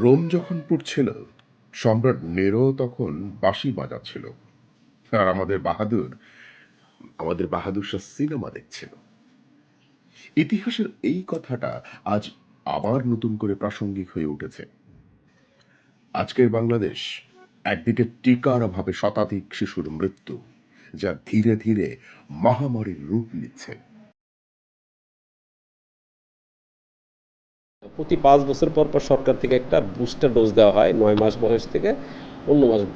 Rome যখন পড়ছিল, সম্রাট নেরো তখন বাঁশি বাজাচ্ছিল, আর আমাদের বাহাদুর শাহ সিনেমা দেখছিল। ইতিহাসের এই কথাটা আজ আবার নতুন করে প্রাসঙ্গিক হয়ে উঠেছে। আজকের বাংলাদেশ একদিকে টিকার অভাবে শতাধিক শিশুর মৃত্যু, যা ধীরে ধীরে মহামারীর রূপ নিচ্ছে। প্রতি 5 বছর পর পর সরকার থেকে একটা বুস্টার ডোজ দেওয়া হয় 9 মাস বয়স থেকে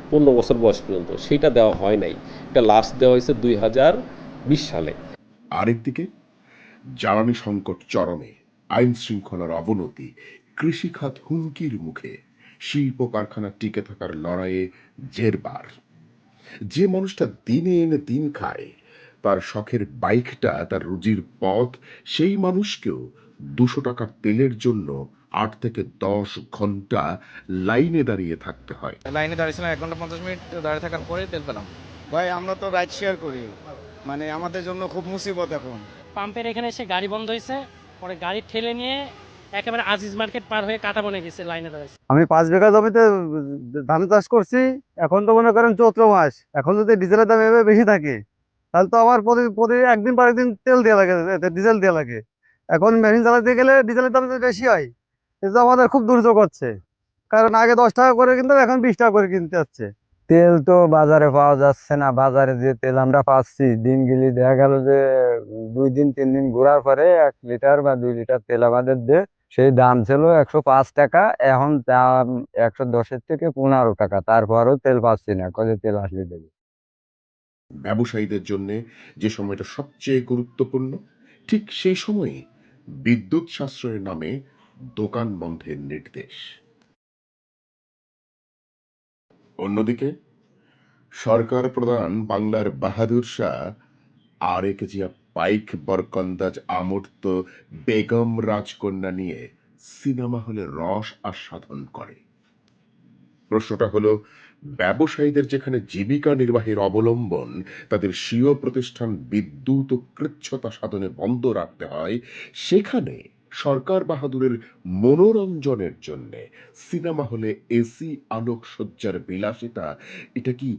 15 বছর বয়স পর্যন্ত। সেটা দেওয়া হয় নাই। এটা লাস্ট দেওয়া হয়েছে 2020 সালে। আরেকদিকে জ্বালানি সংকট চরমে, আইন শৃঙ্খলার অবনতি, কৃষিখাত হুমকির মুখে, শিল্প কারখানা টিকে থাকার লড়াইয়ে জেরবার। যে মানুষটা দিনে এনে দিন খায়, তার শখের বাইকটা তার রুজির পথ, সেই মানুষকেও 200 টাকার তেলের জন্য 8 থেকে 10 ঘন্টা লাইনে দাঁড়িয়ে থাকতে হয়। লাইনে দাঁড়িয়েছিলাম 1 ঘন্টা 50 মিনিট দাঁড়িয়ে থাকার পরে তেল পেলাম। ভাই আমরা তো রাইড শেয়ার করি, মানে আমাদের জন্য খুব মুসিবত এখন। পাম্পের এখানে এসে গাড়ি বন্ধ হয়েছে, পরে গাড়ি ঠেলে নিয়ে একেবারে আজিজ মার্কেট পার হয়ে কাঁটাবনে গেছে, লাইনে দাঁড়াইছে। আমি 5 বিঘা জমিতে ধান চাষ করছি। এখন তো মনে করেন চৈত্র মাস, এখন যদি ডিজেলের দাম এভাবে বেশি থাকে তাহলে তো আমার প্রতি প্রতি একদিন পর একদিন তেল দেওয়া লাগে, ডিজেল দেওয়া লাগে। এখন মেশিন চালাতে গেলে ডিজেলের দাম যদি বেশি হয়, এটা আমাদের খুব দুর্যোগ হচ্ছে। কারণ আগে 10 টাকা করে কিনতাম, এখন 20 টাকা করে কিনতে হচ্ছে। তেল তো বাজারে পাওয়া যাচ্ছে না। বাজারে যে তেল আমরা পাচ্ছি, দিন গেলে দেখা গেল যে 2 দিন 3 দিন ঘোরার পরে 1 লিটার বা 2 লিটার তেল আমাদের দেয়। সেই দাম ছিল 105 টাকা, এখন দাম 110-এর থেকে 15 টাকা। তারপরেও তেল পাচ্ছি না, কবে তেল আসলে দেবে। ব্যবসায়ীদের জন্য যে সময়টা সবচেয়ে গুরুত্বপূর্ণ, ঠিক সেই সময়ে বিদ্যুৎ সাশ্রয়ের নামে দোকান বন্ধের নির্দেশ। অন্যদিকে সরকার প্রধান বাংলার বাহাদুর শাহ আরেক জিয়া পাইক বরকন্দাজ আমূর্ত বেগম রাজকন্যা নিয়ে সিনেমা হলে রস আস্বাদন করে। প্রশ্নটা হলো, ব্যবসায়ীদের যেখানে জীবিকা নির্বাহের অবলম্বন তাদের স্বীয় প্রতিষ্ঠান বিদ্যুৎ ও কৃচ্ছ্রতা সাধনে বন্ধ রাখতে হয়, সেখানে সরকার বাহাদুরের মনোরঞ্জনের জন্য সিনেমা হলে এসি আলোকসজ্জার বিলাসিতা, এটা কি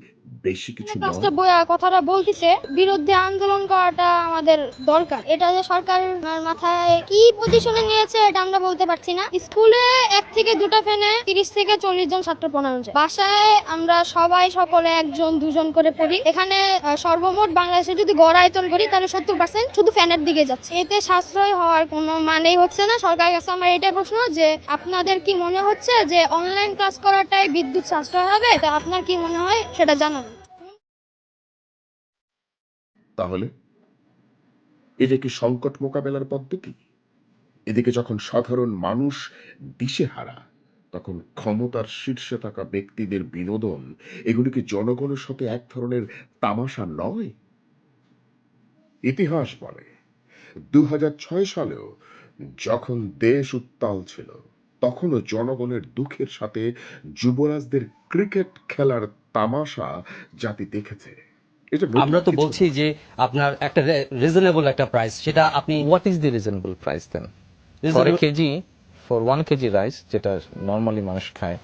বেশি কিছু কাজটা নয়? কথাটা বলতেছে, বিরুদ্ধে আন্দোলন করাটা আমাদের দরকার। এটা যে সরকারের মাথায় কি পজিশনে নিয়েছে এটা আমরা বলতে পারছি না। স্কুলে 1 থেকে 2টা ফ্যানে 30 থেকে 40 জন ছাত্র পড়ানো যায়। বাসায় আমরা সবাই সকলে 1 জন 2 জন করে পড়ি। এখানে সর্বমোট বাংলাদেশে যদি গড় আয়তন করি তাহলে 70% শুধু ফ্যানের দিকে যাচ্ছে। এতে সাশ্রয় হওয়ার কোনো মানেই হচ্ছে না। সরকারের কাছে আমার এটাই প্রশ্ন যে আপনাদের কি মনে হচ্ছে যে অনলাইন ক্লাস করাটাই বিদ্যুৎ সাশ্রয় হবে? তো আপনার কি মনে হয় সেটা জানান। তাহলে এটা কি সংকট মোকাবেলার পদ্ধতি? এদিকে যখন সাধারণ মানুষ দিশেহারা, তখন ক্ষমতার শীর্ষে থাকা ব্যক্তিদের বিনোদন, এগুলি কি জনগণের সাথে এক ধরনের তামাশা নয়? ইতিহাস বলে 2006 সালেও যখন দেশ উত্তাল ছিল, তখনও জনগণের দুঃখের সাথে যুবরাজদের ক্রিকেট খেলার তামাশা জাতি দেখেছে। এটা নতুন আমরা তো কিছু বলছি নয়। যে আপনার একটা রিজনেবল একটা প্রাইস, সেটা আপনি What is the reasonable price then? For a reasonable- kg, for 1 kg rice, যেটা নর্মালি মানুষ খায়,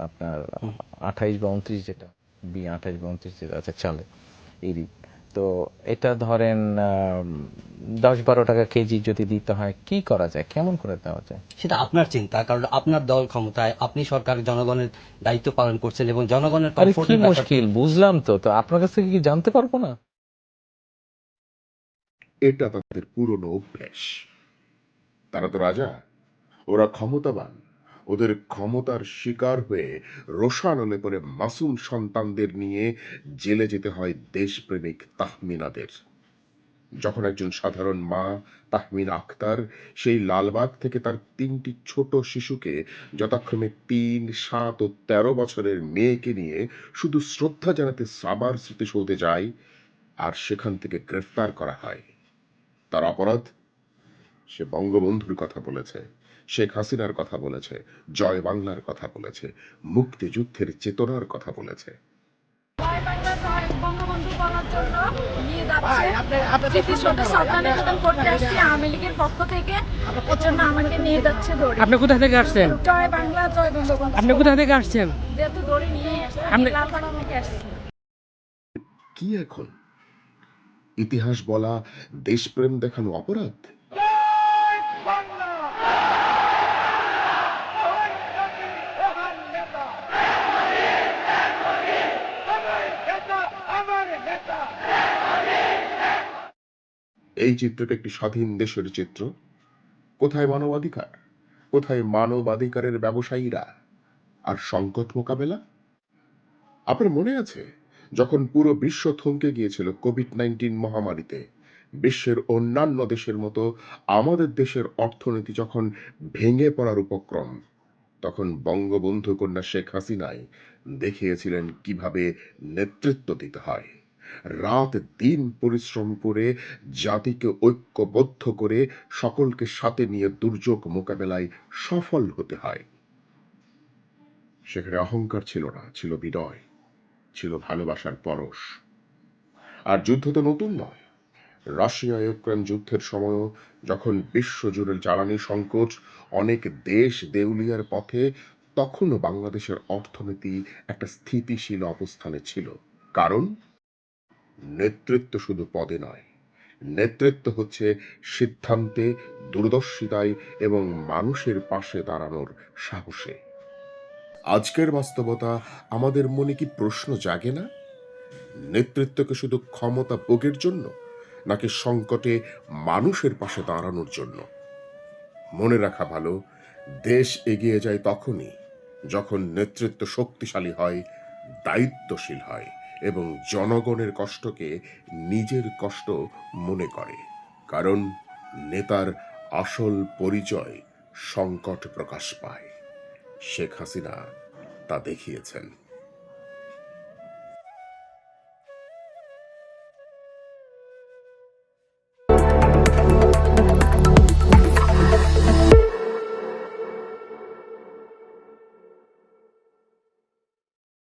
আপনার 28 বা 29, যেটা 28 বা 29 যেটা আছে চালে ইরি, তো এটা ধরেন 10-12 টাকা কেজি যদি দিতে হয়, কি করা যায়, কেমন করে দেওয়া যায়? সেটা আপনার চিন্তা, কারণ আপনার দল ক্ষমতায়, আপনি সরকার জনগণের দায়িত্ব পালন করছেন এবং জনগণের আরে কি comfort-এর ব্যাপার- মুশকিল, বুঝলাম তো, তো আপনার কাছ থেকে কি জানতে পারবো না? এটা তাদের পুরনো অভ্যাস। তারা তো রাজা, ওরা ক্ষমতাবান। ওদের ক্ষমতার শিকার হয়ে রোষানলে করে মাসুম সন্তানদের নিয়ে জেলে যেতে হয় দেশপ্রেমিক তাহমিনাদের। যখন একজন সাধারণ মা, তাহমিনা আক্তার, সেই লালবাগ থেকে তার 3টি ছোট শিশুকে, যথাক্রমে 3, 7 ও 13 বছরের মেয়েকে নিয়ে শুধু শ্রদ্ধা জানাতে সাবার স্মৃতিসৌধে যায়, আর সেখান থেকে গ্রেফতার করা হয়, তার অপরাধ? সে বঙ্গবন্ধুর কথা বলেছে, শেখ হাসিনার কথা বলেছে, জয় বাংলার কথা বলেছে, মুক্তিযুদ্ধের চেতনার কথা বলেছে। জয় বাংলা, জয় বঙ্গবন্ধু, বলার জন্য নিয়ে যাচ্ছে স্মৃতিসৌধে শ্রদ্ধা নিবেদন করতে আসছি আওয়ামী লীগের পক্ষ থেকে, এর জন্য আমাকে নিয়ে যাচ্ছে দড়ি। আপনি কোথা থেকে আসছেন? জয় বাংলা, জয় বঙ্গবন্ধু। আপনি কোথা থেকে আসছেন? যেহেতু দড়ি নিয়ে আপনি- লালবাগ থেকে আসছি। কি এখন ইতিহাস বলা, দেশপ্রেম দেখানো অপরাধ? এই চিত্রটা একটি স্বাধীন দেশের চিত্র। কোথায় মানবাধিকার? কোথায় মানবাধিকারের ব্যবসায়ীরা আর সংকট মোকাবেলা? আপনার মনে আছে যখন পুরো বিশ্ব থমকে গিয়েছিল কোভিড-19 মহামারীতে, বিশ্বের অন্যান্য দেশের মতো আমাদের দেশের অর্থনীতি যখন ভেঙে পড়ার উপক্রম, তখন বঙ্গবন্ধু কন্যা শেখ হাসিনাই দেখিয়েছিলেন কিভাবে নেতৃত্ব দিতে হয়। রাত দিন পরিশ্রম করে জাতিকে ঐক্যবদ্ধ করে সকলকে সাথে নিয়ে দুর্যোগ মোকাবেলায় সফল হতে হয়। সেখানে অহংকার ছিল না, ছিল বিনয়, ছিল ভালোবাসার পরশ। আর যুদ্ধ তো নতুন নয়। রাশিয়া ইউক্রেন যুদ্ধের সময়ও যখন বিশ্বজুড়ে জ্বালানি সংকট, অনেক দেশ দেউলিয়ার পথে, তখনও বাংলাদেশের অর্থনীতি একটা স্থিতিশীল অবস্থানে ছিল। কারণ নেতৃত্ব শুধু পদে নয়, নেতৃত্ব হচ্ছে সিদ্ধান্তে, দূরদর্শিতায় এবং মানুষের পাশে দাঁড়ানোর সাহসে। আজকের বাস্তবতা আমাদের মনে কি প্রশ্ন জাগে না? নেতৃত্বকে শুধু ক্ষমতা ভোগের জন্য, নাকি সংকটে মানুষের পাশে দাঁড়ানোর জন্য? মনে রাখা ভালো, দেশ এগিয়ে যায় তখনই যখন নেতৃত্ব শক্তিশালী হয়, দায়িত্বশীল হয় এবং জনগণের কষ্টকে নিজের কষ্ট মনে করে। কারণ নেতার আসল পরিচয় সংকট প্রকাশ পায়। শেখ হাসিনা তা দেখিয়েছেন।